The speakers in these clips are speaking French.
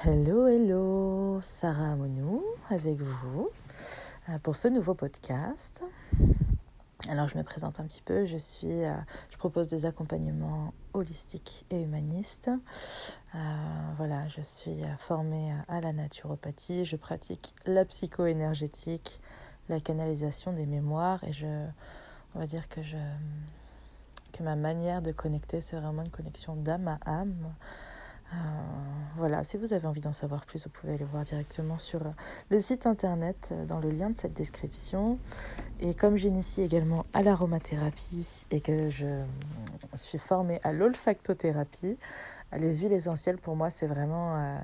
Hello, hello, Sarah Amonou avec vous pour ce nouveau podcast. Alors je me présente un petit peu, je propose des accompagnements holistiques et humanistes. Je suis formée à la naturopathie, je pratique la psycho-énergétique, la canalisation des mémoires et on va dire que ma manière de connecter, c'est vraiment une connexion d'âme à âme. Si vous avez envie d'en savoir plus, vous pouvez aller voir directement sur le site internet dans le lien de cette description. Et comme j'initie également à l'aromathérapie et que je suis formée à l'olfactothérapie, les huiles essentielles pour moi c'est vraiment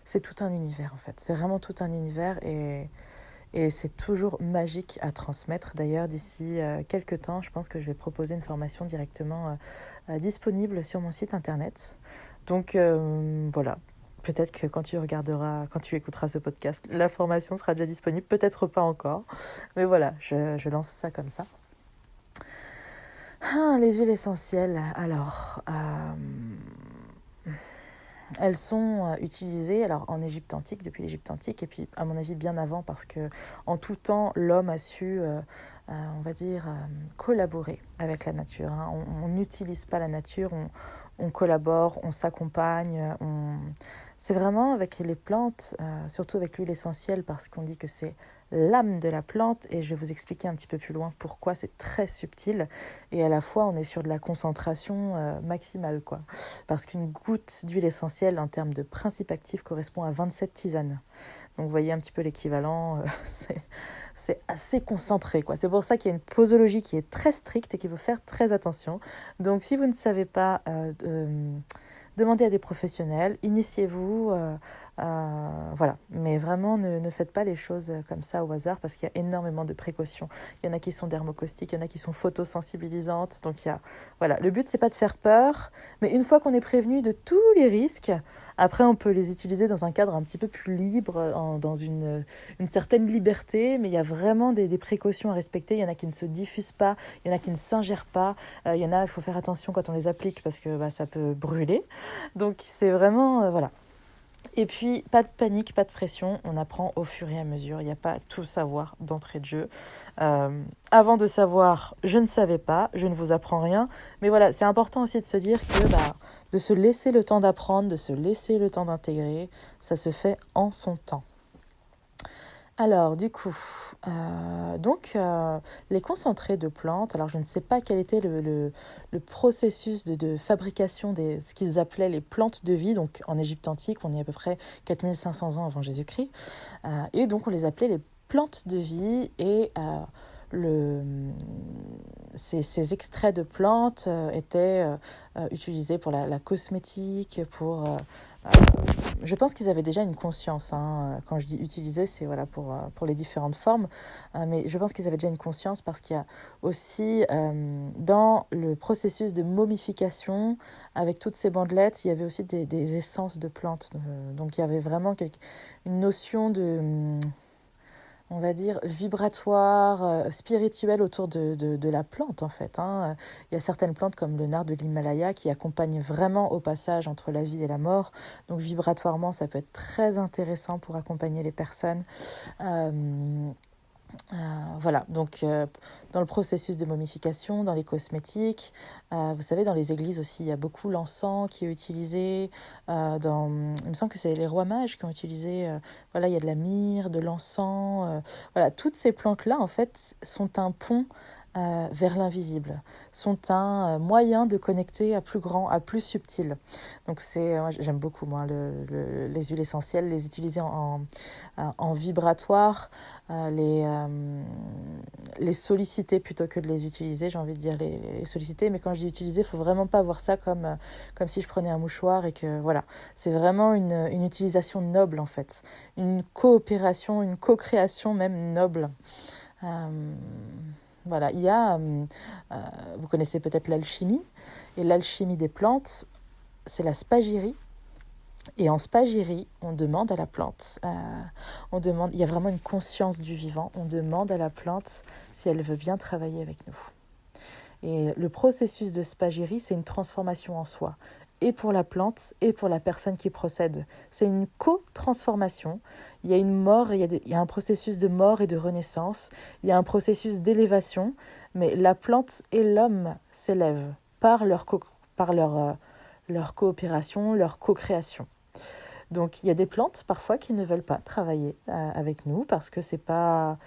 c'est tout un univers en fait. C'est vraiment tout un univers et c'est toujours magique à transmettre. D'ailleurs, d'ici quelques temps, je pense que je vais proposer une formation directement disponible sur mon site internet. Donc voilà, peut-être que quand tu écouteras ce podcast, la formation sera déjà disponible, peut-être pas encore. Mais voilà, je lance ça comme ça. Les huiles essentielles, alors... elles sont utilisées en Égypte antique, depuis l'Égypte antique, et puis à mon avis bien avant, parce que en tout temps, l'homme a su, collaborer avec la nature. On n'utilise pas la nature, on collabore, on s'accompagne. C'est vraiment avec les plantes, surtout avec l'huile essentielle, parce qu'on dit que c'est l'âme de la plante, et je vais vous expliquer un petit peu plus loin pourquoi c'est très subtil, et à la fois on est sur de la concentration maximale, quoi. Parce qu'une goutte d'huile essentielle en termes de principe actif correspond à 27 tisanes. Donc vous voyez un petit peu l'équivalent, c'est assez concentré, quoi. C'est pour ça qu'il y a une posologie qui est très stricte et qu'il faut faire très attention. Donc si vous ne savez pas, demandez à des professionnels, initiez-vous, mais vraiment ne faites pas les choses comme ça au hasard, parce qu'il y a énormément de précautions. Il y en a qui sont dermocaustiques, il y en a qui sont photosensibilisantes, donc le but c'est pas de faire peur, mais une fois qu'on est prévenu de tous les risques, après on peut les utiliser dans un cadre un petit peu plus libre, dans une certaine liberté, mais il y a vraiment des précautions à respecter. Il y en a qui ne se diffusent pas, il y en a qui ne s'ingèrent pas, il y en a, il faut faire attention quand on les applique parce que ça peut brûler. Donc c'est vraiment, voilà. Et puis, pas de panique, pas de pression, on apprend au fur et à mesure, il n'y a pas à tout savoir d'entrée de jeu. Avant de savoir, je ne savais pas, je ne vous apprends rien, mais voilà, c'est important aussi de se dire que de se laisser le temps d'apprendre, de se laisser le temps d'intégrer, ça se fait en son temps. Alors, du coup, les concentrés de plantes, alors je ne sais pas quel était le processus de fabrication de ce qu'ils appelaient les plantes de vie. Donc, en Égypte antique, on est à peu près 4500 ans avant Jésus-Christ. Et donc, on les appelait les plantes de vie. Et ces extraits de plantes étaient utilisés pour la cosmétique, je pense qu'ils avaient déjà une conscience. Quand je dis utiliser, c'est pour les différentes formes. Mais je pense qu'ils avaient déjà une conscience parce qu'il y a aussi, dans le processus de momification, avec toutes ces bandelettes, il y avait aussi des essences de plantes. Donc il y avait vraiment une notion de... on va dire, vibratoire, spirituel autour de la plante, en fait. Il y a certaines plantes, comme le nard de l'Himalaya, qui accompagnent vraiment au passage entre la vie et la mort. Donc, vibratoirement, ça peut être très intéressant pour accompagner les personnes. Dans le processus de momification, dans les cosmétiques, vous savez, dans les églises aussi, il y a beaucoup l'encens qui est utilisé. Il me semble que c'est les rois mages qui ont utilisé, il y a de la myrrhe, de l'encens. Toutes ces plantes-là, en fait, sont un pont vers l'invisible, sont un moyen de connecter à plus grand, à plus subtil. Donc moi, j'aime beaucoup les huiles essentielles, les utiliser en vibratoire, les solliciter plutôt que de les utiliser, j'ai envie de dire les solliciter, mais quand je dis utiliser, il ne faut vraiment pas voir ça comme si je prenais un mouchoir et que voilà, c'est vraiment une utilisation noble en fait, une coopération, une co-création même noble. Il y a, vous connaissez peut-être l'alchimie, et l'alchimie des plantes, c'est la spagyrie. Et en spagyrie, on demande à la plante, il y a vraiment une conscience du vivant, on demande à la plante si elle veut bien travailler avec nous. Et le processus de spagyrie, c'est une transformation en soi. et pour la plante et pour la personne qui procède. C'est une co-transformation. Il y a une mort, il y a un processus de mort et de renaissance, il y a un processus d'élévation, mais la plante et l'homme s'élèvent par leur coopération, leur co-création. Donc il y a des plantes parfois qui ne veulent pas travailler avec nous parce que c'est pas...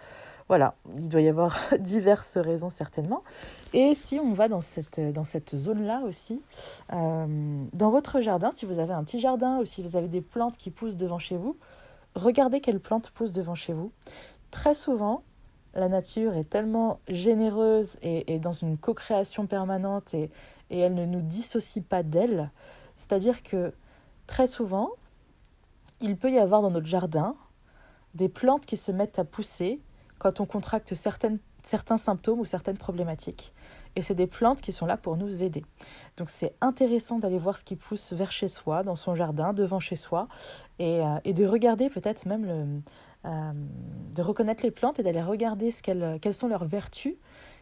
Voilà, il doit y avoir diverses raisons certainement. Et si on va dans cette zone-là aussi, dans votre jardin, si vous avez un petit jardin ou si vous avez des plantes qui poussent devant chez vous, regardez quelles plantes poussent devant chez vous. Très souvent, la nature est tellement généreuse et dans une co-création permanente et elle ne nous dissocie pas d'elle. C'est-à-dire que très souvent, il peut y avoir dans notre jardin des plantes qui se mettent à pousser quand on contracte certains symptômes ou certaines problématiques. Et c'est des plantes qui sont là pour nous aider. Donc c'est intéressant d'aller voir ce qui pousse vers chez soi, dans son jardin, devant chez soi, et de regarder peut-être même de reconnaître les plantes et d'aller regarder quelles sont leurs vertus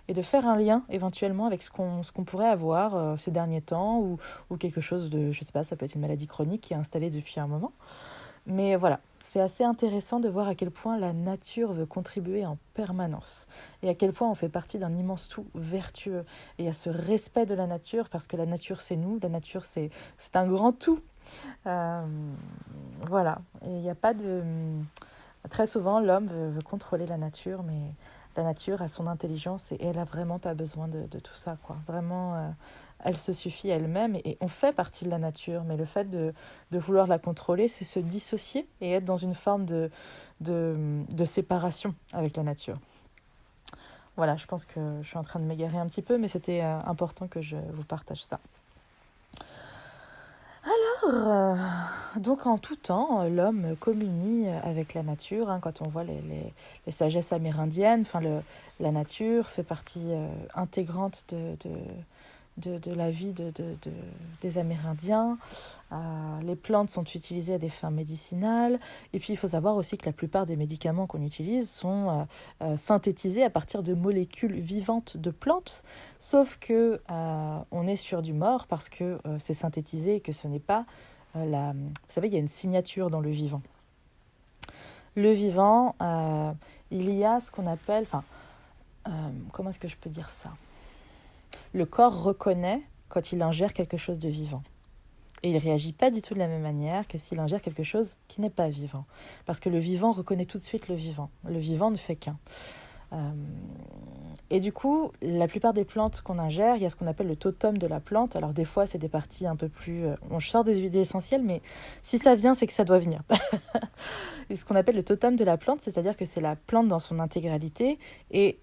et de faire un lien éventuellement avec ce qu'on pourrait avoir ces derniers temps ou quelque chose de, je sais pas, ça peut être une maladie chronique qui est installée depuis un moment. Mais voilà, c'est assez intéressant de voir à quel point la nature veut contribuer en permanence et à quel point on fait partie d'un immense tout vertueux. Et il y a ce respect de la nature parce que la nature c'est nous, la nature c'est un grand tout. Voilà, et il n'y a pas de... Très souvent l'homme veut contrôler la nature, mais la nature a son intelligence et elle n'a vraiment pas besoin de tout ça, quoi. Vraiment... elle se suffit elle-même et on fait partie de la nature, mais le fait de vouloir la contrôler, c'est se dissocier et être dans une forme de séparation avec la nature. Voilà, je pense que je suis en train de m'égarer un petit peu, mais c'était important que je vous partage ça. Alors, donc en tout temps, l'homme communie avec la nature. Quand on voit les sagesses amérindiennes, la nature fait partie intégrante de la vie des Amérindiens. Les plantes sont utilisées à des fins médicinales. Et puis, il faut savoir aussi que la plupart des médicaments qu'on utilise sont synthétisés à partir de molécules vivantes de plantes. Sauf que on est sur du mort parce que c'est synthétisé et que ce n'est pas la... Vous savez, il y a une signature dans le vivant. Le vivant, il y a ce qu'on appelle... comment est-ce que je peux dire ça ? Le corps reconnaît quand il ingère quelque chose de vivant. Et il ne réagit pas du tout de la même manière que s'il ingère quelque chose qui n'est pas vivant. Parce que le vivant reconnaît tout de suite le vivant. Le vivant ne fait qu'un. Et du coup, la plupart des plantes qu'on ingère, il y a ce qu'on appelle le totem de la plante. Alors des fois, c'est des parties un peu plus... je sors des huiles essentielles, mais si ça vient, c'est que ça doit venir. Et ce qu'on appelle le totem de la plante, c'est-à-dire que c'est la plante dans son intégralité et...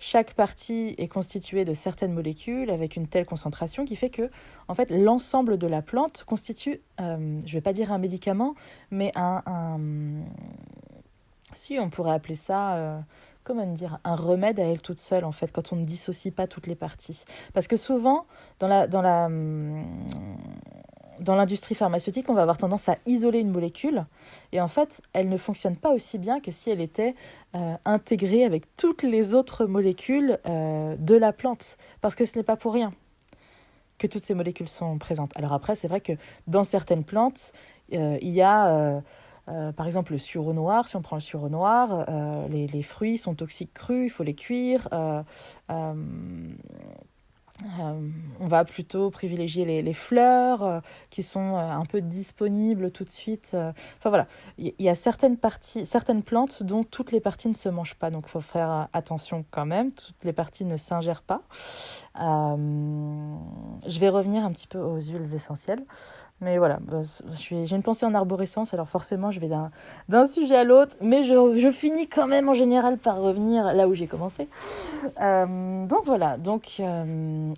chaque partie est constituée de certaines molécules avec une telle concentration qui fait que, en fait, l'ensemble de la plante constitue, je ne vais pas dire un médicament, mais si on pourrait appeler ça, comment dire, un remède à elle toute seule, en fait, quand on ne dissocie pas toutes les parties. Parce que souvent, dans l'industrie pharmaceutique, on va avoir tendance à isoler une molécule et en fait, elle ne fonctionne pas aussi bien que si elle était intégrée avec toutes les autres molécules de la plante. Parce que ce n'est pas pour rien que toutes ces molécules sont présentes. Alors après, c'est vrai que dans certaines plantes, il y a... par exemple, le sureau noir, si on prend le sureau noir, les fruits sont toxiques crus, il faut les cuire. On va plutôt privilégier les fleurs qui sont un peu disponibles tout de suite. Enfin voilà, il y a certaines plantes dont toutes les parties ne se mangent pas, donc il faut faire attention quand même, toutes les parties ne s'ingèrent pas. Je vais revenir un petit peu aux huiles essentielles, mais voilà, j'ai une pensée en arborescence, alors forcément je vais d'un sujet à l'autre, mais je finis quand même en général par revenir là où j'ai commencé. Donc voilà,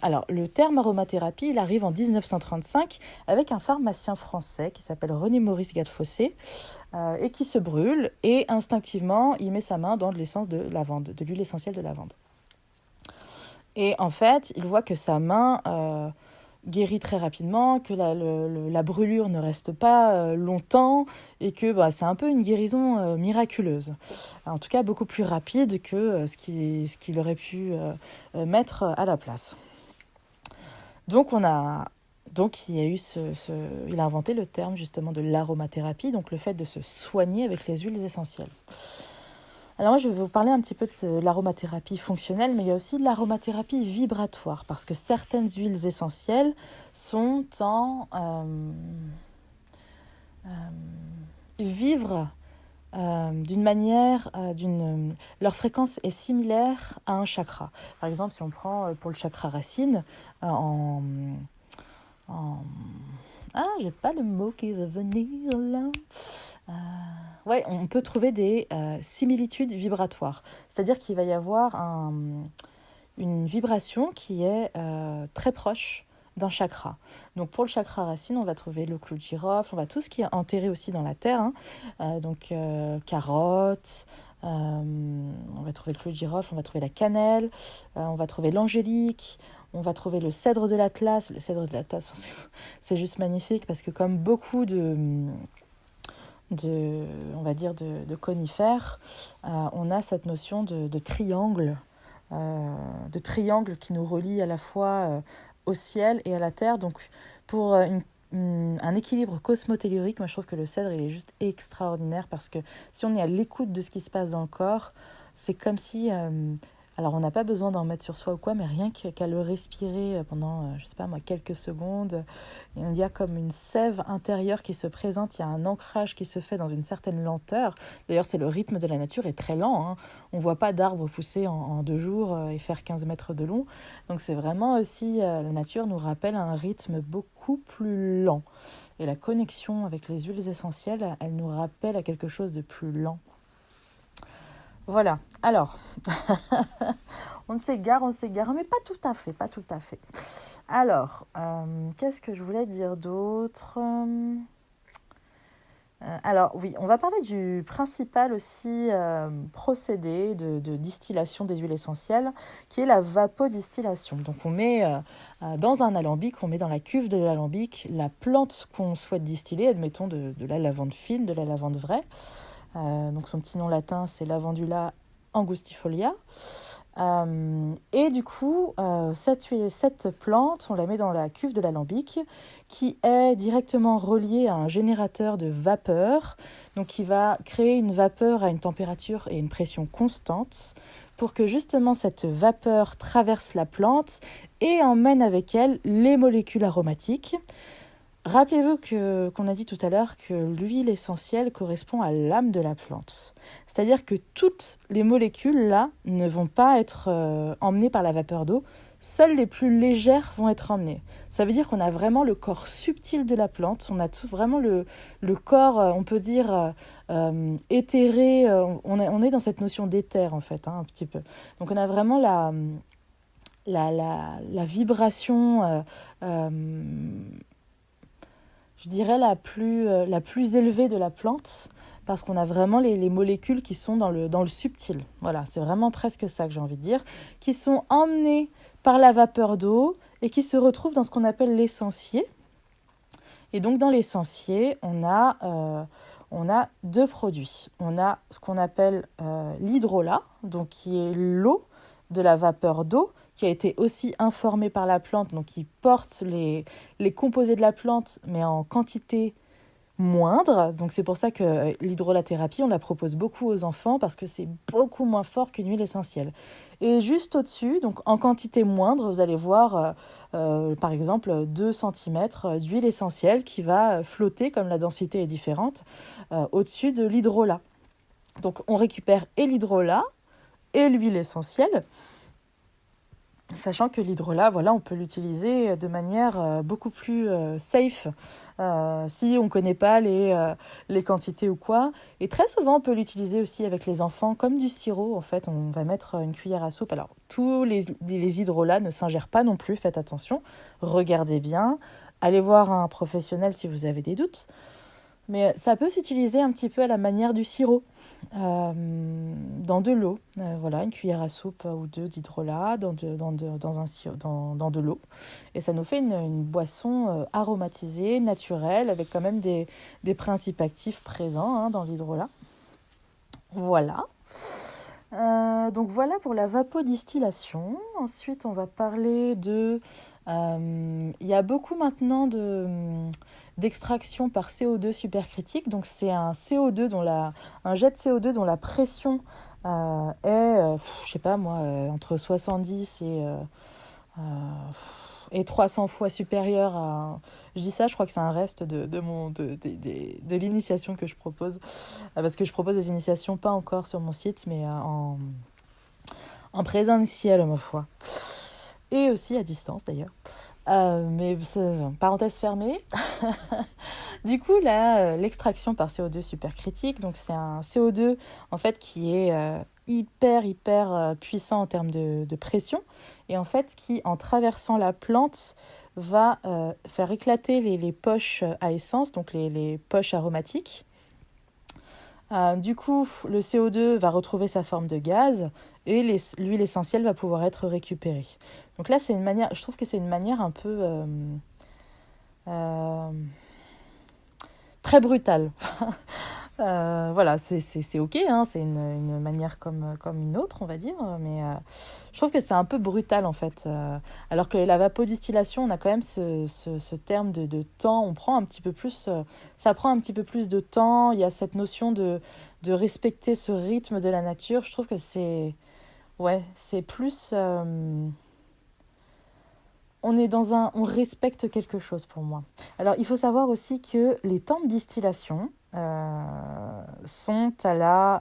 alors le terme aromathérapie, il arrive en 1935 avec un pharmacien français qui s'appelle René-Maurice Gadefaussé et qui se brûle et instinctivement il met sa main dans de l'essence de lavande, de l'huile essentielle de lavande. Et en fait, il voit que sa main guérit très rapidement, que la brûlure ne reste pas longtemps et que c'est un peu une guérison miraculeuse. En tout cas, beaucoup plus rapide que ce qu'il aurait pu mettre à la place. Donc, on a Donc il a inventé le terme justement de l'aromathérapie, donc le fait de se soigner avec les huiles essentielles. Alors moi, je vais vous parler un petit peu de l'aromathérapie fonctionnelle, mais il y a aussi de l'aromathérapie vibratoire, parce que certaines huiles essentielles sont vivre d'une manière, leur fréquence est similaire à un chakra. Par exemple, si on prend pour le chakra racine, en... Ah, j'ai pas le mot qui va venir là. Ouais, on peut trouver des similitudes vibratoires. C'est-à-dire qu'il va y avoir une vibration qui est très proche d'un chakra. Donc pour le chakra racine, on va trouver le clou de girofle, on va tout ce qui est enterré aussi dans la terre, donc carottes, on va trouver le clou de girofle, on va trouver la cannelle, on va trouver l'angélique, on va trouver le cèdre de l'Atlas. Le cèdre de l'Atlas, c'est juste magnifique parce que comme beaucoup on va dire de conifères, on a cette notion de triangle qui nous relie à la fois au ciel et à la terre. Donc pour un équilibre cosmotellurique, moi je trouve que le cèdre il est juste extraordinaire parce que si on est à l'écoute de ce qui se passe dans le corps, c'est comme si... alors on n'a pas besoin d'en mettre sur soi ou quoi, mais rien qu'à le respirer pendant, je sais pas moi, quelques secondes, il y a comme une sève intérieure qui se présente, il y a un ancrage qui se fait dans une certaine lenteur. D'ailleurs, c'est le rythme de la nature est très lent, hein. On ne voit pas d'arbres pousser en 2 jours et faire 15 mètres de long. Donc c'est vraiment aussi, la nature nous rappelle un rythme beaucoup plus lent. Et la connexion avec les huiles essentielles, elle nous rappelle à quelque chose de plus lent. Voilà, alors, on s'égare, mais pas tout à fait, pas tout à fait. Alors, qu'est-ce que je voulais dire d'autre ? Alors oui, on va parler du principal aussi procédé de distillation des huiles essentielles, qui est la vapodistillation. Donc on met dans un alambic, on met dans la cuve de l'alambic la plante qu'on souhaite distiller, admettons de la lavande fine, de la lavande vraie. Donc son petit nom latin, c'est Lavandula angustifolia. Et du coup, cette plante, on la met dans la cuve de l'alambic qui est directement reliée à un générateur de vapeur, donc qui va créer une vapeur à une température et une pression constantes pour que justement cette vapeur traverse la plante et emmène avec elle les molécules aromatiques. Rappelez-vous qu'on a dit tout à l'heure que l'huile essentielle correspond à l'âme de la plante. C'est-à-dire que toutes les molécules là ne vont pas être emmenées par la vapeur d'eau, seules les plus légères vont être emmenées. Ça veut dire qu'on a vraiment le corps subtil de la plante, on a vraiment le corps, on peut dire, éthéré, on est dans cette notion d'éther en fait, un petit peu. Donc on a vraiment la vibration... je dirais la plus élevée de la plante, parce qu'on a vraiment les molécules qui sont dans le subtil. Voilà, c'est vraiment presque ça que j'ai envie de dire, qui sont emmenées par la vapeur d'eau et qui se retrouvent dans ce qu'on appelle l'essentier. Et donc dans l'essentier, on a 2 produits. On a ce qu'on appelle l'hydrolat, donc qui est l'eau de la vapeur d'eau, qui a été aussi informée par la plante, donc qui porte les composés de la plante, mais en quantité moindre. Donc c'est pour ça que l'hydrolathérapie, on la propose beaucoup aux enfants, parce que c'est beaucoup moins fort qu'une huile essentielle. Et juste au-dessus, donc en quantité moindre, vous allez voir, par exemple, 2 cm d'huile essentielle qui va flotter, comme la densité est différente, au-dessus de l'hydrolat. Donc on récupère et l'hydrolat, et l'huile essentielle, sachant que l'hydrolat, voilà, on peut l'utiliser de manière beaucoup plus safe si on ne connaît pas les quantités ou quoi. Et très souvent, on peut l'utiliser aussi avec les enfants comme du sirop. En fait, on va mettre une cuillère à soupe. Alors, tous les hydrolats ne s'ingèrent pas non plus, faites attention. Regardez bien. Allez voir un professionnel si vous avez des doutes. Mais ça peut s'utiliser un petit peu à la manière du sirop, dans de l'eau. Voilà, une cuillère à soupe ou 2 d'hydrolat dans de l'eau. Et ça nous fait une boisson aromatisée, naturelle, avec quand même des principes actifs présents dans l'hydrolat. Voilà. Donc voilà pour la vapodistillation. Ensuite, on va parler de... Il y a beaucoup maintenant d'extraction par CO2 supercritique. Donc c'est un jet de CO2 dont la pression est, je sais pas moi, entre 70 euh, et 300 fois supérieure à... Je dis ça, je crois que c'est un reste de l'initiation que je propose. Parce que je propose des initiations pas encore sur mon site, mais en présentiel, ma foi. Et aussi à distance, d'ailleurs. Mais parenthèse fermée. Du coup, là, l'extraction par CO2 supercritique, donc c'est un CO2 en fait qui est hyper puissant en termes de pression et en fait qui, en traversant la plante, va faire éclater les poches à essence, donc les poches aromatiques. Du coup, le CO2 va retrouver sa forme de gaz et l'huile essentielle va pouvoir être récupérée. Donc là, je trouve que c'est une manière un peu euh, très brutale. Voilà, c'est ok, hein, c'est une manière comme une autre, on va dire, mais je trouve que c'est un peu brutal en fait. Alors que la vapodistillation, on a quand même ce terme de temps, ça prend un petit peu plus de temps, il y a cette notion de respecter ce rythme de la nature. Je trouve que c'est plus... on respecte quelque chose pour moi. Alors, il faut savoir aussi que les temps de distillation sont à la...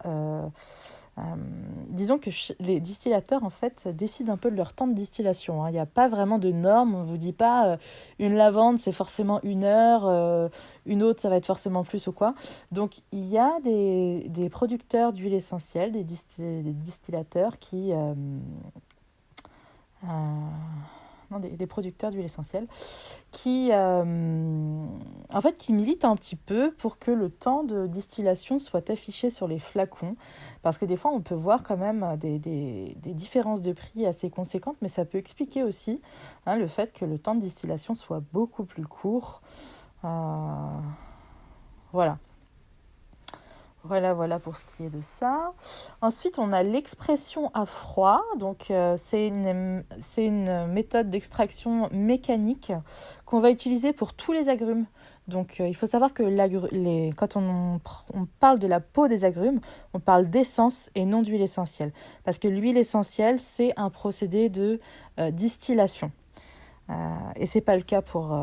disons que les distillateurs, en fait, décident un peu de leur temps de distillation. Hein. Il n'y a pas vraiment de normes. On ne vous dit pas une lavande, c'est forcément 1 heure, une autre, ça va être forcément plus ou quoi. Donc, il y a des producteurs d'huile essentielle, des distillateurs qui... non, des producteurs d'huile essentielle qui, en fait, qui militent un petit peu pour que le temps de distillation soit affiché sur les flacons. Parce que des fois, on peut voir quand même des différences de prix assez conséquentes, mais ça peut expliquer aussi le fait que le temps de distillation soit beaucoup plus court. Voilà. Voilà pour ce qui est de ça. Ensuite, on a l'expression à froid. Donc, c'est une méthode d'extraction mécanique qu'on va utiliser pour tous les agrumes. Donc, il faut savoir que quand on parle de la peau des agrumes, on parle d'essence et non d'huile essentielle. Parce que l'huile essentielle, c'est un procédé de distillation. Et ce n'est pas le cas pour...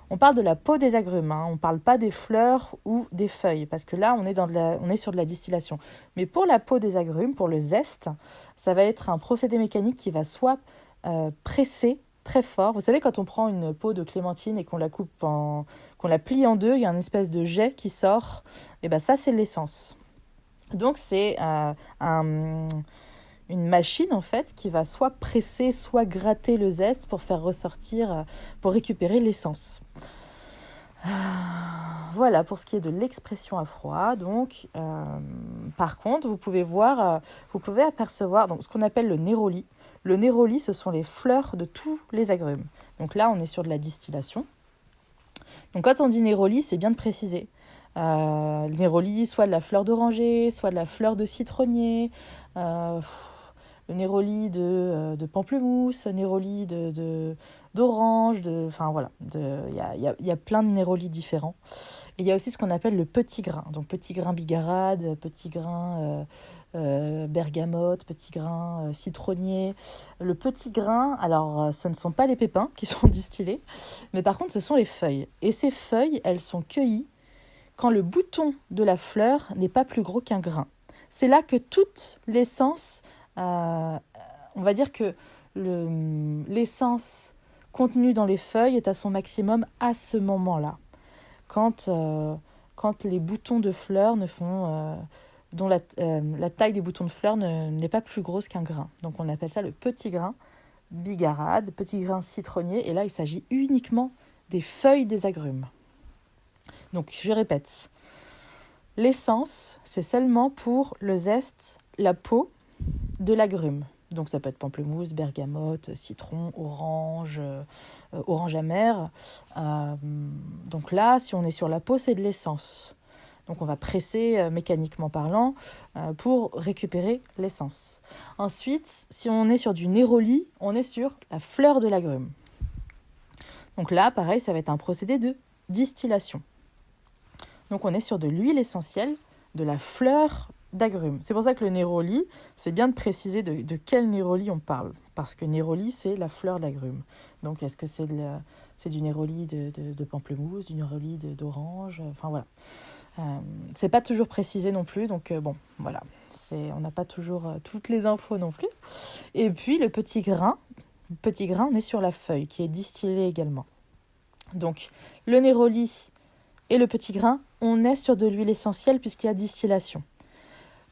On parle de la peau des agrumes, hein. On ne parle pas des fleurs ou des feuilles, parce que là, on est sur de la distillation. Mais pour la peau des agrumes, pour le zeste, ça va être un procédé mécanique qui va soit presser très fort. Vous savez, quand on prend une peau de clémentine et qu'on la plie en deux, il y a une espèce de jet qui sort. Et bien ça, c'est l'essence. Donc, c'est une machine en fait qui va soit presser, soit gratter le zeste pour faire ressortir, pour récupérer l'essence. Voilà pour ce qui est de l'expression à froid. Donc, par contre, vous pouvez apercevoir donc, ce qu'on appelle le néroli. Le néroli, ce sont les fleurs de tous les agrumes. Donc là, on est sur de la distillation. Donc quand on dit néroli, c'est bien de préciser. Le néroli, soit de la fleur d'oranger, soit de la fleur de citronnier, le néroli de pamplemousse, néroli d'orange, enfin voilà, il y a plein de nérolis différents. Et il y a aussi ce qu'on appelle le petit grain, donc petit grain bigarade, petit grain bergamote, petit grain citronnier. Le petit grain, alors ce ne sont pas les pépins qui sont distillés, mais par contre ce sont les feuilles. Et ces feuilles, elles sont cueillies quand le bouton de la fleur n'est pas plus gros qu'un grain. C'est là que toute l'essence, on va dire que l'essence contenue dans les feuilles est à son maximum à ce moment-là. Quand les boutons de fleurs dont la taille des boutons de fleurs n'est pas plus grosse qu'un grain. Donc on appelle ça le petit grain bigarade, petit grain citronnier. Et là, il s'agit uniquement des feuilles des agrumes. Donc je répète, l'essence, c'est seulement pour le zeste, la peau de l'agrume. Donc ça peut être pamplemousse, bergamote, citron, orange, orange amer. Donc là, si on est sur la peau, c'est de l'essence. Donc on va presser mécaniquement parlant pour récupérer l'essence. Ensuite, si on est sur du néroli, on est sur la fleur de l'agrume. Donc là, pareil, ça va être un procédé de distillation. Donc on est sur de l'huile essentielle, de la fleur d'agrumes. C'est pour ça que le néroli, c'est bien de préciser de quel néroli on parle. Parce que néroli, c'est la fleur d'agrumes. Donc est-ce que c'est du néroli de pamplemousse, du néroli d'orange, enfin voilà. C'est pas toujours précisé non plus, donc bon, voilà. On n'a pas toujours toutes les infos non plus. Et puis le petit grain, on est sur la feuille qui est distillée également. Donc le néroli et le petit grain, on est sur de l'huile essentielle puisqu'il y a distillation.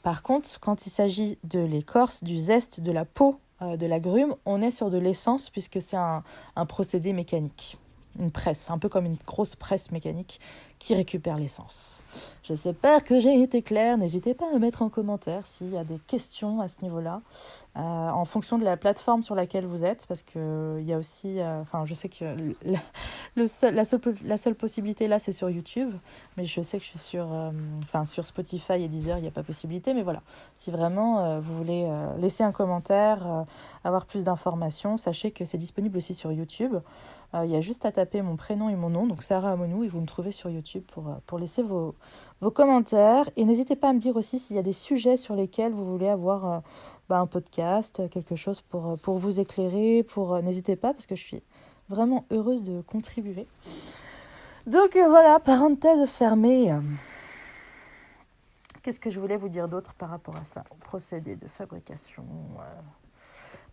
Par contre, quand il s'agit de l'écorce, du zeste, de la peau de l'agrume, on est sur de l'essence puisque c'est un procédé mécanique. Une presse, un peu comme une grosse presse mécanique qui récupère l'essence. J'espère que j'ai été claire. N'hésitez pas à mettre en commentaire s'il y a des questions à ce niveau-là, en fonction de la plateforme sur laquelle vous êtes, parce qu'il y a aussi, je sais que la seule possibilité là, c'est sur YouTube, mais je sais que je suis sur Spotify et Deezer, il n'y a pas possibilité, mais voilà. Si vraiment vous voulez laisser un commentaire, avoir plus d'informations, sachez que c'est disponible aussi sur YouTube. Il y a juste à taper mon prénom et mon nom, donc Sarah Amonou, et vous me trouvez sur YouTube pour laisser vos commentaires. Et n'hésitez pas à me dire aussi s'il y a des sujets sur lesquels vous voulez avoir un podcast, quelque chose pour vous éclairer. N'hésitez pas, parce que je suis vraiment heureuse de contribuer. Donc voilà, parenthèse fermée. Qu'est-ce que je voulais vous dire d'autre par rapport à ça, au procédé de fabrication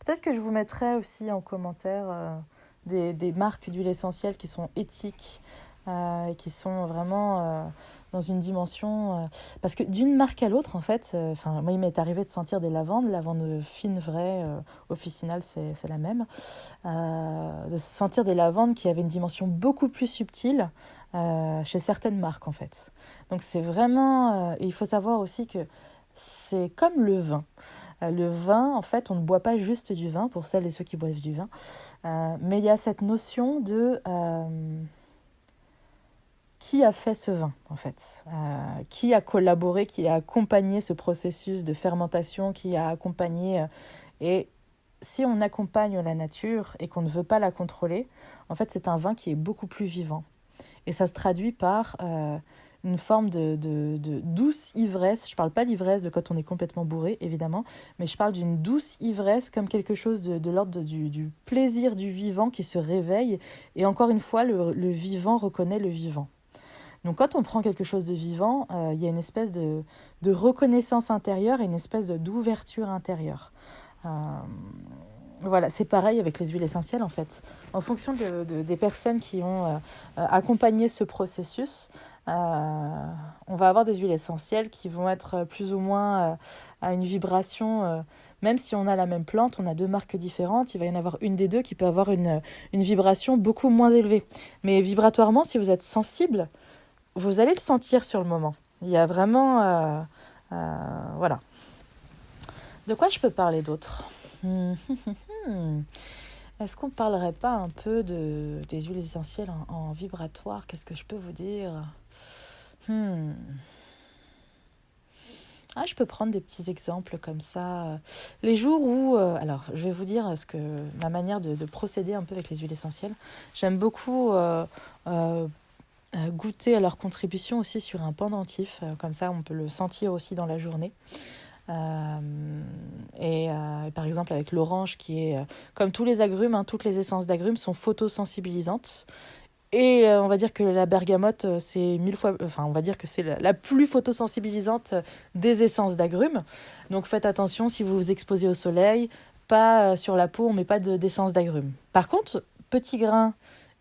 Peut-être que je vous mettrai aussi en commentaire des marques d'huile essentielle qui sont éthiques, et qui sont vraiment dans une dimension... parce que d'une marque à l'autre, en fait, moi, il m'est arrivé de sentir des lavandes fines, vraies, officinales, c'est la même, de sentir des lavandes qui avaient une dimension beaucoup plus subtile chez certaines marques, en fait. Donc c'est vraiment... et il faut savoir aussi que c'est comme le vin. Le vin, en fait, on ne boit pas juste du vin, pour celles et ceux qui boivent du vin, mais il y a cette notion de... qui a fait ce vin, en fait, qui a collaboré, qui a accompagné ce processus de fermentation, qui a accompagné... et si on accompagne la nature et qu'on ne veut pas la contrôler, en fait, c'est un vin qui est beaucoup plus vivant. Et ça se traduit par une forme de douce ivresse. Je ne parle pas d'ivresse de quand on est complètement bourré, évidemment, mais je parle d'une douce ivresse comme quelque chose de l'ordre du plaisir du vivant qui se réveille. Et encore une fois, le vivant reconnaît le vivant. Donc quand on prend quelque chose de vivant, il y a une espèce de reconnaissance intérieure et une espèce d'ouverture intérieure. Voilà, c'est pareil avec les huiles essentielles en fait. En fonction des personnes qui ont accompagné ce processus, on va avoir des huiles essentielles qui vont être plus ou moins à une vibration, même si on a la même plante, on a deux marques différentes, il va y en avoir une des deux qui peut avoir une vibration beaucoup moins élevée. Mais vibratoirement, si vous êtes sensible, vous allez le sentir sur le moment. Il y a vraiment... voilà. De quoi je peux parler d'autre ? Est-ce qu'on ne parlerait pas un peu des huiles essentielles en vibratoire ? Qu'est-ce que je peux vous dire ? Je peux prendre des petits exemples comme ça. Les jours où... alors, je vais vous dire ma manière de procéder un peu avec les huiles essentielles. J'aime beaucoup goûter à leur contribution aussi sur un pendentif. Comme ça, on peut le sentir aussi dans la journée. Et par exemple avec l'orange qui est comme tous les agrumes, toutes les essences d'agrumes sont photosensibilisantes et on va dire que la bergamote c'est 1000 fois, on va dire que c'est la plus photosensibilisante des essences d'agrumes. Donc faites attention si vous vous exposez au soleil, pas sur la peau, on met pas d'essence d'agrumes. Par contre, petit grain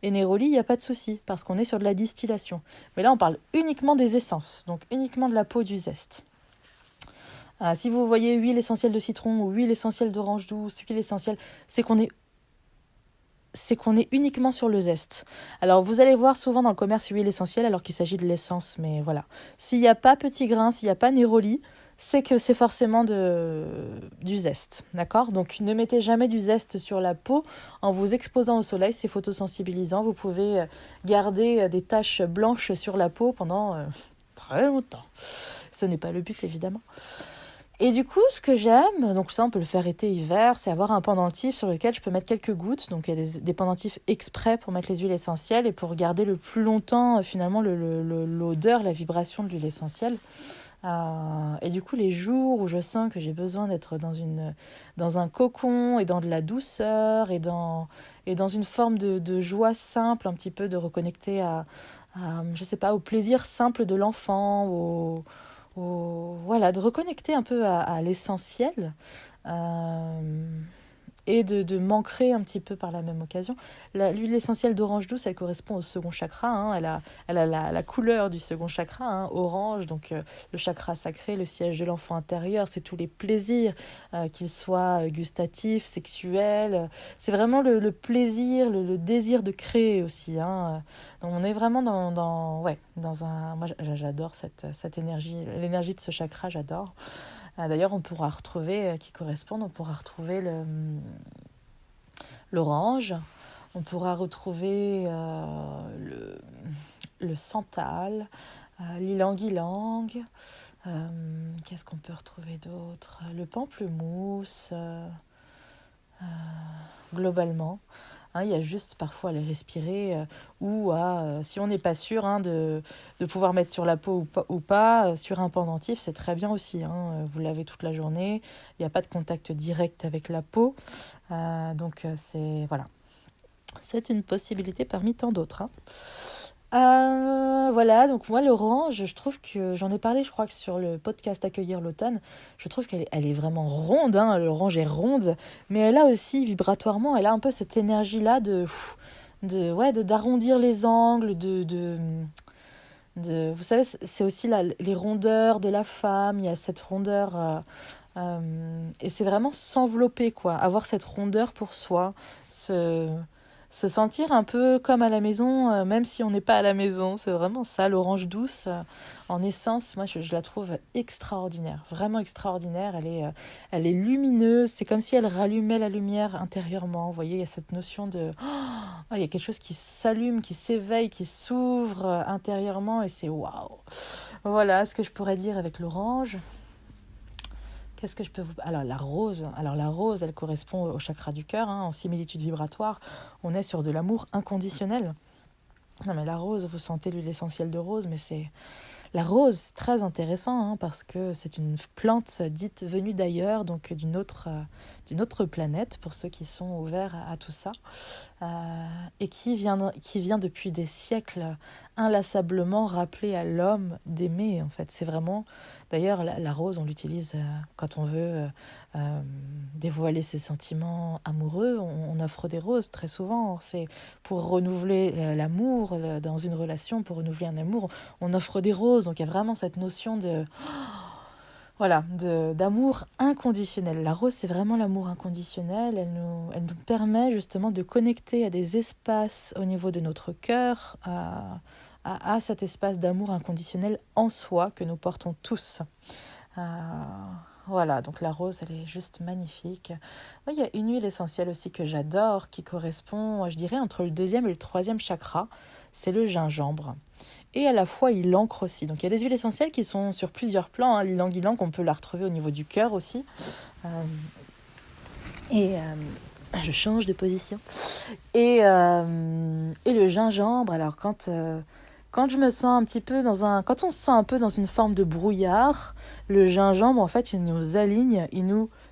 et néroli, il n'y a pas de souci parce qu'on est sur de la distillation. Mais là on parle uniquement des essences, donc uniquement de la peau, du zeste. Si vous voyez huile essentielle de citron ou huile essentielle d'orange douce, huile essentielle, c'est qu'on est uniquement sur le zeste. Alors vous allez voir souvent dans le commerce huile essentielle alors qu'il s'agit de l'essence, mais voilà. S'il n'y a pas petit grain, s'il n'y a pas néroli, c'est que c'est forcément du zeste, d'accord ? Donc ne mettez jamais du zeste sur la peau en vous exposant au soleil, c'est photosensibilisant. Vous pouvez garder des taches blanches sur la peau pendant très longtemps. Ce n'est pas le but, évidemment. Et du coup, ce que j'aime, donc ça on peut le faire été-hiver, c'est avoir un pendentif sur lequel je peux mettre quelques gouttes. Donc il y a des pendentifs exprès pour mettre les huiles essentielles et pour garder le plus longtemps finalement l'odeur, la vibration de l'huile essentielle. Et du coup, les jours où je sens que j'ai besoin d'être dans un cocon et dans de la douceur et dans une forme de joie simple, un petit peu de reconnecter je sais pas, au plaisir simple de l'enfant, voilà, de reconnecter un peu à l'essentiel. Et de m'ancrer un petit peu par la même occasion. L'huile essentielle d'orange douce, elle correspond au second chakra. Hein. Elle a la couleur du second chakra, hein, orange, donc le chakra sacré, le siège de l'enfant intérieur, c'est tous les plaisirs, qu'ils soient gustatifs, sexuels. C'est vraiment le plaisir, le désir de créer aussi. Hein. Donc on est vraiment dans un... Moi, j'adore cette énergie, l'énergie de ce chakra, j'adore. D'ailleurs, on pourra retrouver, on pourra retrouver l'orange, on pourra retrouver le santal, l'ilang-ilang, qu'est-ce qu'on peut retrouver d'autre ? Le pamplemousse, globalement. Hein, il y a juste parfois à les respirer si on n'est pas sûr de pouvoir mettre sur la peau ou pas sur un pendentif, c'est très bien aussi. Hein, vous l'avez toute la journée, il n'y a pas de contact direct avec la peau. Donc, voilà. C'est une possibilité parmi tant d'autres. Hein. Voilà, donc moi l'orange, je trouve que j'en ai parlé, je crois que sur le podcast Accueillir l'automne, je trouve elle est vraiment ronde, hein, l'orange est ronde, mais elle a aussi vibratoirement, elle a un peu cette énergie-là d'arrondir les angles, vous savez, c'est aussi les rondeurs de la femme, il y a cette rondeur, et c'est vraiment s'envelopper, quoi, avoir cette rondeur pour soi, se sentir un peu comme à la maison, même si on n'est pas à la maison. C'est vraiment ça, l'orange douce. En essence, moi, je la trouve extraordinaire, vraiment extraordinaire. Elle est lumineuse. C'est comme si elle rallumait la lumière intérieurement. Vous voyez, il y a cette notion il y a quelque chose qui s'allume, qui s'éveille, qui s'ouvre intérieurement. Et c'est waouh. Voilà ce que je pourrais dire avec l'orange. Qu'est-ce que je peux vous... Alors la rose, elle correspond au chakra du cœur, hein, en similitude vibratoire. On est sur de l'amour inconditionnel. Non mais la rose, vous sentez l'huile essentielle de rose, mais c'est... La rose, c'est très intéressant, hein, parce que c'est une plante dite venue d'ailleurs, donc d'une autre planète, pour ceux qui sont ouverts à tout ça, et qui vient depuis des siècles inlassablement rappeler à l'homme d'aimer, en fait. C'est vraiment... D'ailleurs, la rose, on l'utilise quand on veut dévoiler ses sentiments amoureux. On offre des roses très souvent. C'est pour renouveler l'amour dans une relation, pour renouveler un amour, on offre des roses. Donc il y a vraiment cette notion d'amour inconditionnel. La rose, c'est vraiment l'amour inconditionnel. Elle nous permet justement de connecter à des espaces au niveau de notre cœur, à cet espace d'amour inconditionnel en soi que nous portons tous. Voilà, donc la rose, elle est juste magnifique. Il y a une huile essentielle aussi que j'adore, qui correspond, je dirais, entre le 2e et le 3e chakra. C'est le gingembre. Et à la fois, il ancre aussi. Donc il y a des huiles essentielles qui sont sur plusieurs plans. Hein. L'ilang-ilang, on peut la retrouver au niveau du cœur aussi. Je change de position. Et le gingembre, alors quand je me sens un petit peu quand on se sent un peu dans une forme de brouillard, le gingembre, en fait, il nous aligne,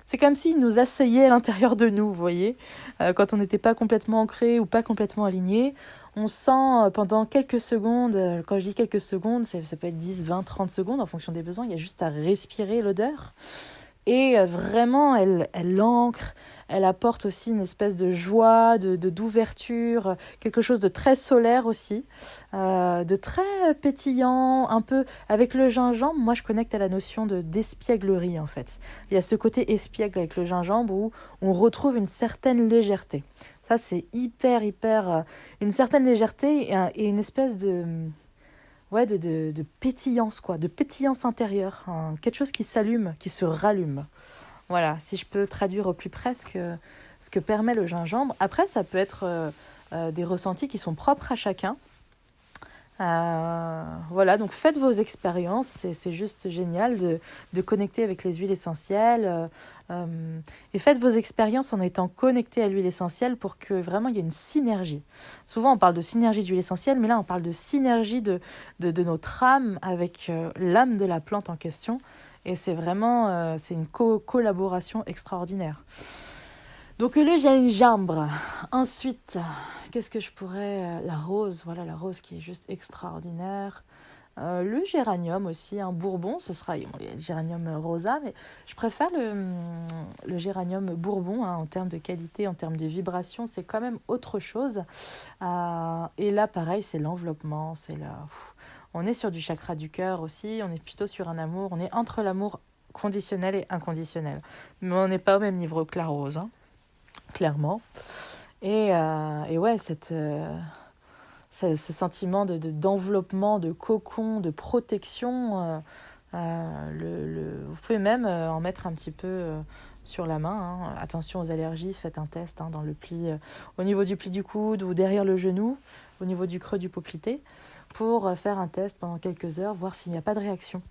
c'est comme s'il nous asseyait à l'intérieur de nous, vous voyez. Quand on n'était pas complètement ancré ou pas complètement aligné, on sent pendant quelques secondes, quand je dis quelques secondes, ça peut être 10, 20, 30 secondes en fonction des besoins, il y a juste à respirer l'odeur. Et vraiment, elle ancre, elle apporte aussi une espèce de joie, d'ouverture, quelque chose de très solaire aussi, de très pétillant, un peu avec le gingembre. Moi, je connecte à la notion d'espièglerie en fait. Il y a ce côté espiègle avec le gingembre où on retrouve une certaine légèreté. Ça, c'est hyper, une certaine légèreté et une espèce de pétillance, quoi, de pétillance intérieure, hein, quelque chose qui s'allume, qui se rallume. Voilà, si je peux traduire au plus près ce que permet le gingembre. Après, ça peut être des ressentis qui sont propres à chacun. Voilà, donc faites vos expériences, c'est juste génial de connecter avec les huiles essentielles. Et faites vos expériences en étant connecté à l'huile essentielle pour que vraiment il y ait une synergie. Souvent on parle de synergie d'huile essentielle, mais là on parle de synergie de notre âme avec l'âme de la plante en question. Et c'est vraiment c'est une collaboration extraordinaire. Donc le gingembre. Ensuite, qu'est-ce que je pourrais... La rose, voilà la rose qui est juste extraordinaire. Le géranium aussi, un bourbon, ce sera bon, il y a le géranium rosa, mais je préfère le géranium bourbon en termes de qualité, en termes de vibration, c'est quand même autre chose. Et là, pareil, c'est l'enveloppement, on est sur du chakra du cœur aussi, on est plutôt sur un amour, on est entre l'amour conditionnel et inconditionnel. Mais on n'est pas au même niveau que la rose, clairement. Et ouais, ce sentiment d'enveloppement, de cocon, de protection, vous pouvez même en mettre un petit peu sur la main. Attention aux allergies, faites un test dans le pli, au niveau du pli du coude ou derrière le genou, au niveau du creux du poplité, pour faire un test pendant quelques heures, voir s'il n'y a pas de réaction.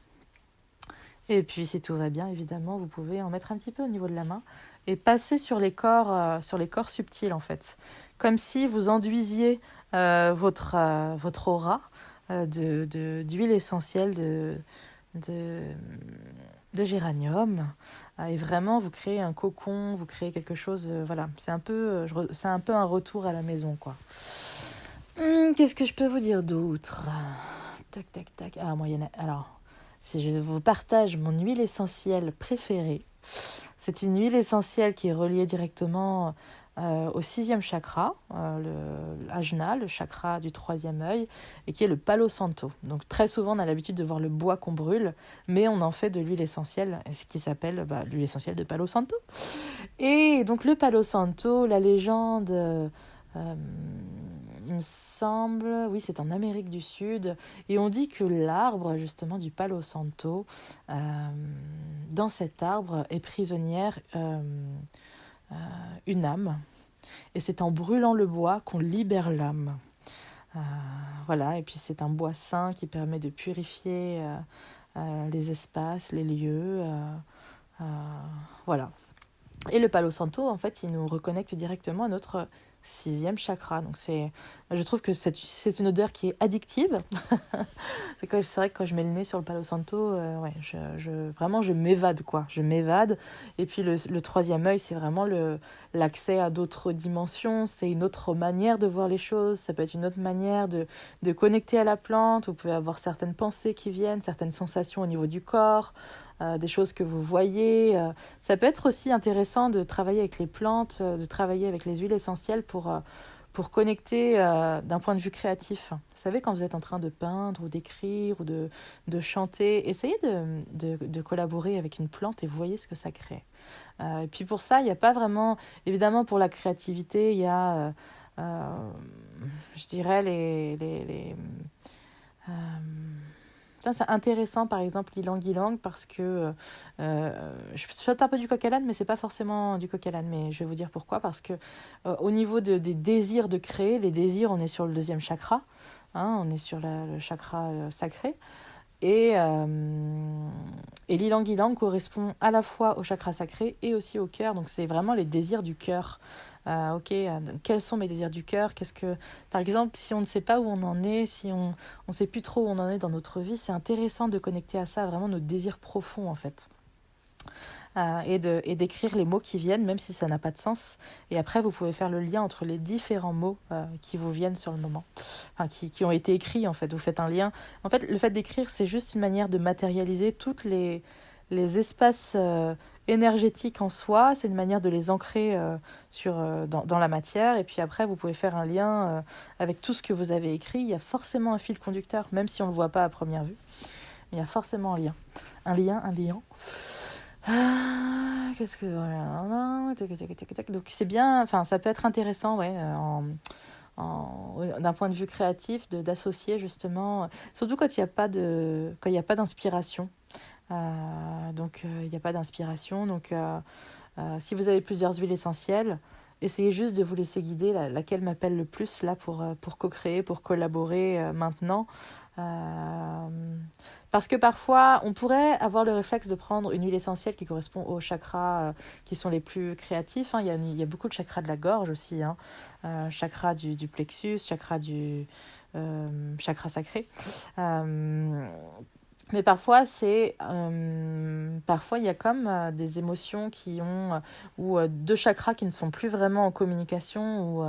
Et puis si tout va bien, évidemment, vous pouvez en mettre un petit peu au niveau de la main et passer sur les corps subtils en fait. Comme si vous enduisiez votre aura d'huile essentielle de, de géranium. Et vraiment, vous créez un cocon, vous créez quelque chose. Voilà, c'est un peu un retour à la maison, quoi. Qu'est-ce que je peux vous dire d'autre? Tac, tac, tac. Moi, alors, si je vous partage mon huile essentielle préférée, c'est une huile essentielle qui est reliée directement au 6e chakra, l'ajna, le chakra du 3e œil, et qui est le palo santo. Donc très souvent, on a l'habitude de voir le bois qu'on brûle, mais on en fait de l'huile essentielle, ce qui s'appelle l'huile essentielle de palo santo. Et donc le palo santo, la légende... il me semble, oui, c'est en Amérique du Sud, et on dit que l'arbre, justement, du Palo Santo, dans cet arbre est prisonnière une âme, et c'est en brûlant le bois qu'on libère l'âme. Voilà, et puis c'est un bois sain qui permet de purifier les espaces, les lieux, voilà. Et le Palo Santo, en fait, il nous reconnecte directement à notre 6e chakra. Donc je trouve que c'est une odeur qui est addictive. C'est vrai que quand je mets le nez sur le Palo Santo, ouais, vraiment je m'évade, quoi. Je m'évade. Et puis le 3e œil, c'est vraiment l'accès à d'autres dimensions. C'est une autre manière de voir les choses. Ça peut être une autre manière de connecter à la plante. Vous pouvez avoir certaines pensées qui viennent, certaines sensations au niveau du corps. Des choses que vous voyez. Ça peut être aussi intéressant de travailler avec les plantes, de travailler avec les huiles essentielles pour connecter d'un point de vue créatif. Vous savez, quand vous êtes en train de peindre ou d'écrire ou de chanter, essayez de collaborer avec une plante et voyez ce que ça crée. Et puis pour ça, il n'y a pas vraiment... Évidemment, pour la créativité, il y a, je dirais, c'est intéressant, par exemple, l'ylang-ylang, parce que je saute un peu du coq à l'âne, mais c'est pas forcément du coq à l'âne, mais je vais vous dire pourquoi. Parce que au niveau des désirs de créer, les désirs, on est sur le 2e chakra, on est sur le chakra sacré. Et l'ylang-ylang correspond à la fois au chakra sacré et aussi au cœur. Donc c'est vraiment les désirs du cœur. Quels sont mes désirs du cœur? Par exemple, si on ne sait pas où on en est, si on ne sait plus trop où on en est dans notre vie, c'est intéressant de connecter à ça, vraiment nos désirs profonds en fait. Et d'écrire les mots qui viennent, même si ça n'a pas de sens. Et après, vous pouvez faire le lien entre les différents mots qui vous viennent sur le moment, qui ont été écrits en fait. Vous faites un lien. En fait, le fait d'écrire, c'est juste une manière de matérialiser toutes les espaces énergétiques en soi. C'est une manière de les ancrer dans la matière. Et puis après, vous pouvez faire un lien avec tout ce que vous avez écrit. Il y a forcément un fil conducteur, même si on ne le voit pas à première vue. Mais il y a forcément un lien. Un lien. Qu'est-ce que... Donc c'est bien, enfin ça peut être intéressant, ouais, d'un point de vue créatif, d'associer justement, surtout quand il n'y a pas d'inspiration. Donc il n'y a pas d'inspiration. Donc si vous avez plusieurs huiles essentielles, essayez juste de vous laisser guider, laquelle m'appelle le plus là pour co-créer, pour collaborer maintenant. Euh, Parce que parfois, on pourrait avoir le réflexe de prendre une huile essentielle qui correspond aux chakras qui sont les plus créatifs. Hein. Il y a beaucoup de chakras de la gorge aussi. Hein. Chakra du plexus, chakra sacré. Euh, mais parfois, parfois, il y a comme des émotions ou deux chakras qui ne sont plus vraiment en communication, ou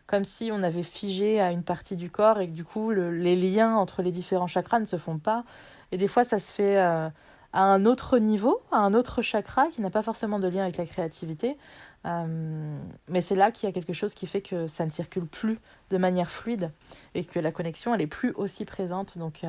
comme si on avait figé à une partie du corps et que du coup, les liens entre les différents chakras ne se font pas. Et des fois, ça se fait à un autre niveau, à un autre chakra qui n'a pas forcément de lien avec la créativité. Mais c'est là qu'il y a quelque chose qui fait que ça ne circule plus de manière fluide et que la connexion, elle est plus aussi présente. Donc,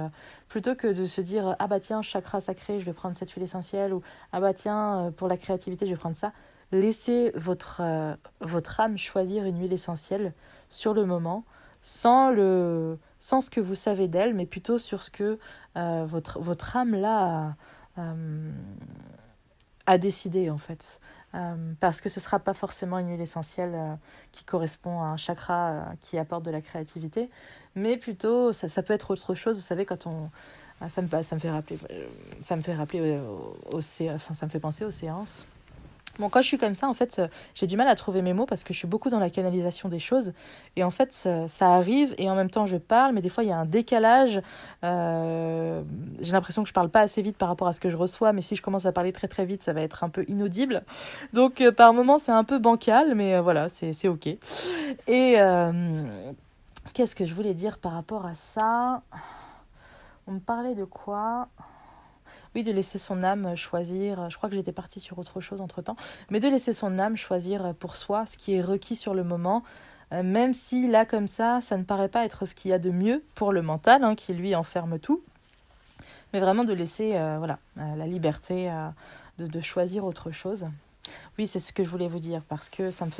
plutôt que de se dire ah bah tiens, chakra sacré, je vais prendre cette huile essentielle, ou ah bah tiens, pour la créativité, je vais prendre ça. Laissez votre âme choisir une huile essentielle sur le moment, sans ce que vous savez d'elle, mais plutôt sur ce que votre âme là a décidé en fait. Parce que ce ne sera pas forcément une huile essentielle qui correspond à un chakra qui apporte de la créativité, mais plutôt ça peut être autre chose. Vous savez, quand on ça me fait rappeler enfin, ça me fait penser aux séances. Bon, quand je suis comme ça, en fait, j'ai du mal à trouver mes mots parce que je suis beaucoup dans la canalisation des choses. Et en fait, ça arrive et en même temps, je parle, mais des fois, il y a un décalage. J'ai l'impression que je parle pas assez vite par rapport à ce que je reçois, mais si je commence à parler très très vite, ça va être un peu inaudible. Donc, par moments, c'est un peu bancal, mais voilà, c'est OK. Et qu'est-ce que je voulais dire par rapport à ça? On me parlait de quoi? Oui, de laisser son âme choisir. Je crois que j'étais partie sur autre chose entre-temps. Mais de laisser son âme choisir pour soi ce qui est requis sur le moment. Même si là, comme ça ne paraît pas être ce qu'il y a de mieux pour le mental, hein, qui lui enferme tout. Mais vraiment de laisser la liberté de choisir autre chose. Oui, c'est ce que je voulais vous dire, parce que ça me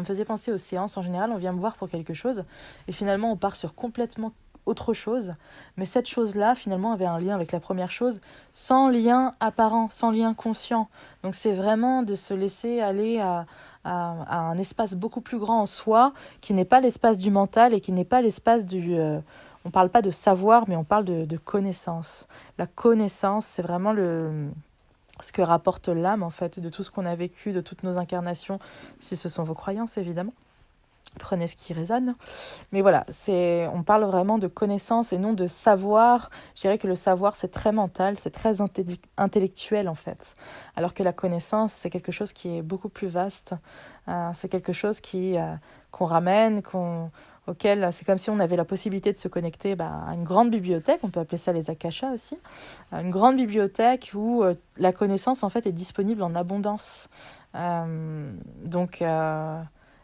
faisait penser aux séances. En général, on vient me voir pour quelque chose, et finalement, on part sur complètement autre chose. Mais cette chose-là, finalement, avait un lien avec la première chose, sans lien apparent, sans lien conscient. Donc, c'est vraiment de se laisser aller à un espace beaucoup plus grand en soi, qui n'est pas l'espace du mental et qui n'est pas l'espace du... on ne parle pas de savoir, mais on parle de connaissance. La connaissance, c'est vraiment ce que rapporte l'âme, en fait, de tout ce qu'on a vécu, de toutes nos incarnations, si ce sont vos croyances, évidemment. Prenez ce qui résonne. Mais voilà, on parle vraiment de connaissance et non de savoir. Je dirais que le savoir, c'est très mental, c'est très intellectuel, en fait. Alors que la connaissance, c'est quelque chose qui est beaucoup plus vaste. C'est quelque chose qu'on ramène, auquel c'est comme si on avait la possibilité de se connecter à une grande bibliothèque, on peut appeler ça les akashas aussi, une grande bibliothèque où la connaissance en fait est disponible en abondance. Donc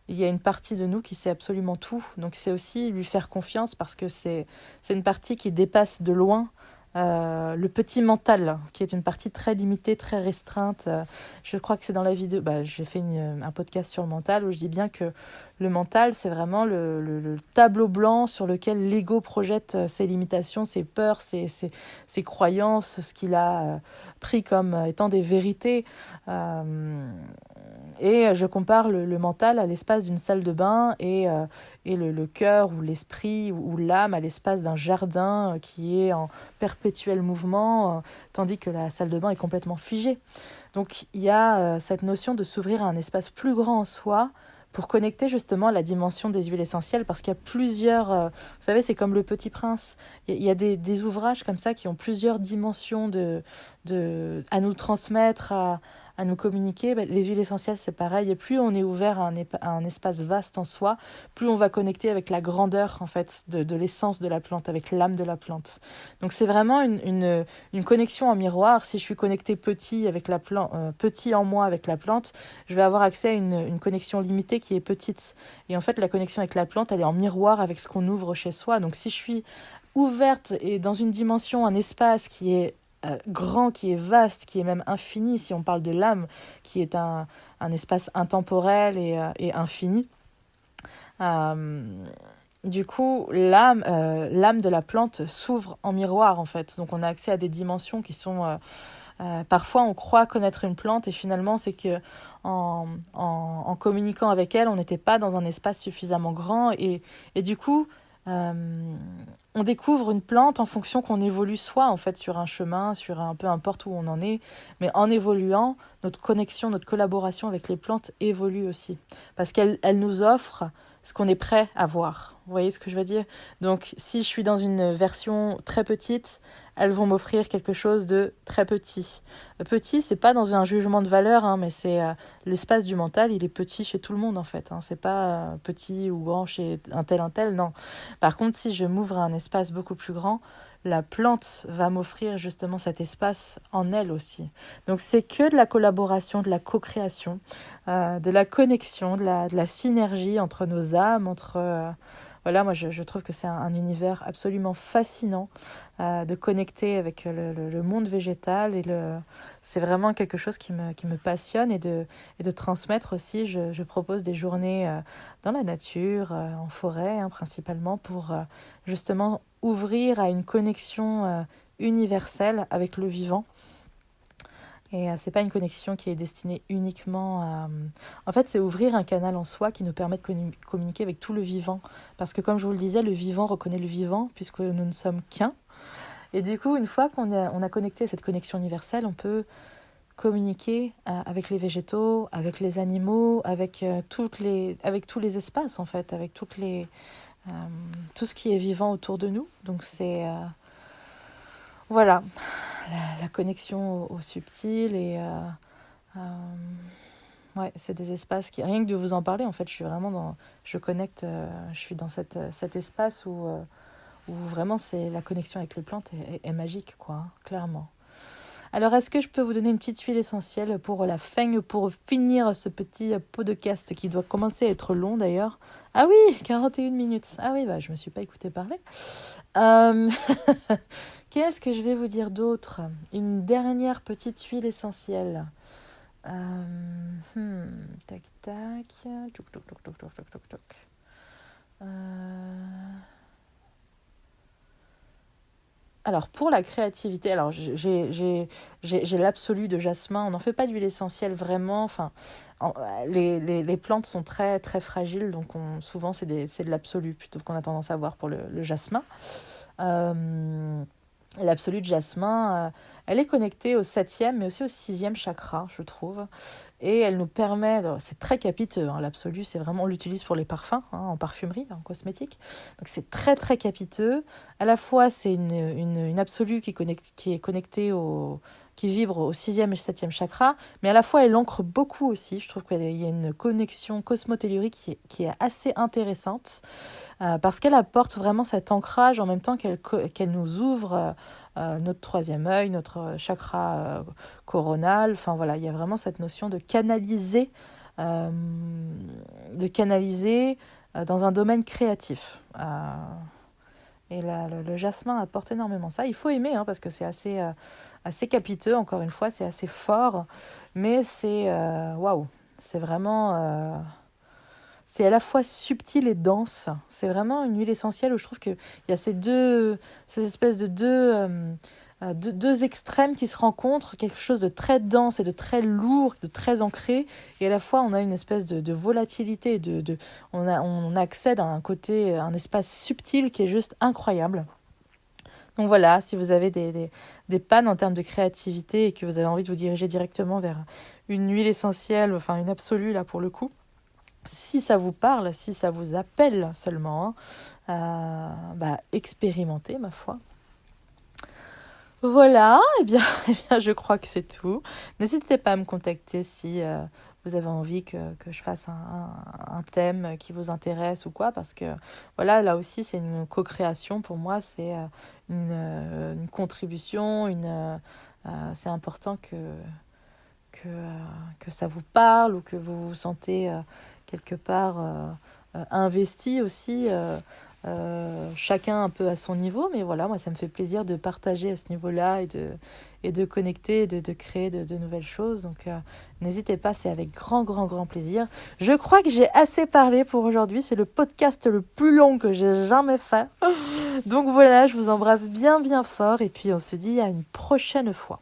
il y a une partie de nous qui sait absolument tout, donc c'est aussi lui faire confiance parce que c'est une partie qui dépasse de loin le petit mental, qui est une partie très limitée, très restreinte. Je crois que c'est dans la vidéo, j'ai fait un podcast sur le mental où je dis bien que le mental, c'est vraiment le tableau blanc sur lequel l'ego projette ses limitations, ses peurs, ses croyances, ce qu'il a pris comme étant des vérités. Et je compare le mental à l'espace d'une salle de bain et le cœur ou l'esprit ou l'âme à l'espace d'un jardin qui est en perpétuel mouvement, tandis que la salle de bain est complètement figée. Donc il y a cette notion de s'ouvrir à un espace plus grand en soi pour connecter justement à la dimension des huiles essentielles, parce qu'il y a plusieurs... vous savez, c'est comme Le Petit Prince. Il y a des ouvrages comme ça qui ont plusieurs dimensions à nous transmettre, à nous communiquer. Les huiles essentielles, c'est pareil. Et plus on est ouvert à un espace vaste en soi, plus on va connecter avec la grandeur en fait de l'essence de la plante, avec l'âme de la plante. Donc c'est vraiment une connexion en miroir. Si je suis connectée petit avec la plante, petit en moi avec la plante, je vais avoir accès à une connexion limitée qui est petite. Et en fait, la connexion avec la plante, elle est en miroir avec ce qu'on ouvre chez soi. Donc si je suis ouverte et dans une dimension, un espace qui est grand, qui est vaste, qui est même infini, si on parle de l'âme, qui est un espace intemporel et infini, du coup, l'âme de la plante s'ouvre en miroir, en fait. Donc, on a accès à des dimensions qui sont... parfois, on croit connaître une plante et finalement, c'est que en communiquant avec elle, on n'était pas dans un espace suffisamment grand et du coup, euh, on découvre une plante en fonction qu'on évolue soi, en fait, sur un chemin, sur un peu importe où on en est. Mais en évoluant, notre connexion, notre collaboration avec les plantes évolue aussi. Parce qu'elle nous offre ce qu'on est prêt à voir. Vous voyez ce que je veux dire? Donc, si je suis dans une version très petite, elles vont m'offrir quelque chose de très petit. Petit, c'est pas dans un jugement de valeur, hein, mais c'est l'espace du mental, il est petit chez tout le monde en fait. Hein. C'est pas petit ou grand chez un tel, non. Par contre, si je m'ouvre à un espace beaucoup plus grand, la plante va m'offrir justement cet espace en elle aussi. Donc c'est que de la collaboration, de la co-création, de la connexion, de la synergie entre nos âmes, entre... voilà, moi je trouve que c'est un univers absolument fascinant de connecter avec le monde végétal c'est vraiment quelque chose qui me passionne et de transmettre aussi. Je propose des journées dans la nature, en forêt hein, principalement pour justement ouvrir à une connexion universelle avec le vivant. Et c'est pas une connexion qui est destinée uniquement à... En fait, c'est ouvrir un canal en soi qui nous permet de communiquer avec tout le vivant. Parce que comme je vous le disais, le vivant reconnaît le vivant puisque nous ne sommes qu'un. Et du coup, une fois on a connecté à cette connexion universelle, on peut communiquer avec les végétaux, avec les animaux, avec tous les espaces en fait, avec euh, tout ce qui est vivant autour de nous. Donc c'est voilà la connexion au subtil et euh, ouais, c'est des espaces qui rien que de vous en parler en fait, je suis vraiment dans je connecte, je suis dans cet espace où vraiment c'est la connexion avec les plantes est magique quoi, hein, clairement. Alors, est-ce que je peux vous donner une petite huile essentielle pour la fin, pour finir ce petit podcast qui doit commencer à être long d'ailleurs? Ah oui, 41 minutes. Ah oui, bah, je ne me suis pas écouté parler. Euh, Qu'est-ce que je vais vous dire d'autre? Une dernière petite huile essentielle. Tac, tac. Toc, toc, toc, toc, toc, toc, toc, toc. Alors, pour la créativité, alors j'ai l'absolu de jasmin. On n'en fait pas d'huile essentielle vraiment. Enfin, les plantes sont très, très fragiles, donc souvent c'est de l'absolu plutôt qu'on a tendance à voir pour le jasmin. Euh, L'absolu de jasmin, elle est connectée au septième, mais aussi au sixième chakra, je trouve. Et elle nous permet, c'est très capiteux, hein, l'absolu, c'est vraiment, on l'utilise pour les parfums, hein, en parfumerie, en cosmétique. Donc c'est très très capiteux. À la fois, c'est une absolue qui est connectée qui vibre au sixième et septième chakra, mais à la fois elle ancre beaucoup aussi. Je trouve qu'il y a une connexion cosmotellurique qui est assez intéressante parce qu'elle apporte vraiment cet ancrage en même temps qu'elle nous ouvre notre troisième œil, notre chakra coronal. Enfin voilà, il y a vraiment cette notion euh, de canaliser dans un domaine créatif. Et le jasmin apporte énormément ça. Il faut aimer hein, parce que c'est assez capiteux, encore une fois, c'est assez fort, mais c'est waouh, c'est vraiment c'est à la fois subtil et dense. C'est vraiment une huile essentielle où je trouve qu'il y a ces espèces de deux extrêmes qui se rencontrent, quelque chose de très dense et de très lourd, de très ancré, et à la fois on a une espèce de volatilité, on accède à un côté, un espace subtil qui est juste incroyable. Donc voilà, si vous avez des pannes en termes de créativité et que vous avez envie de vous diriger directement vers une huile essentielle, enfin une absolue là pour le coup, si ça vous parle, si ça vous appelle seulement, hein, bah, expérimentez, ma foi. Voilà, eh bien, je crois que c'est tout. N'hésitez pas à me contacter si vous avez envie que je fasse un thème qui vous intéresse ou quoi, parce que voilà, là aussi, c'est une co-création. Pour moi, c'est une contribution, c'est important que ça vous parle ou que vous vous sentez quelque part investi aussi chacun un peu à son niveau, mais voilà, moi ça me fait plaisir de partager à ce niveau-là et de connecter, de créer de nouvelles choses. Donc n'hésitez pas, c'est avec grand, grand, grand plaisir. Je crois que j'ai assez parlé pour aujourd'hui, c'est le podcast le plus long que j'ai jamais fait. Donc voilà, je vous embrasse bien, bien fort et puis on se dit à une prochaine fois.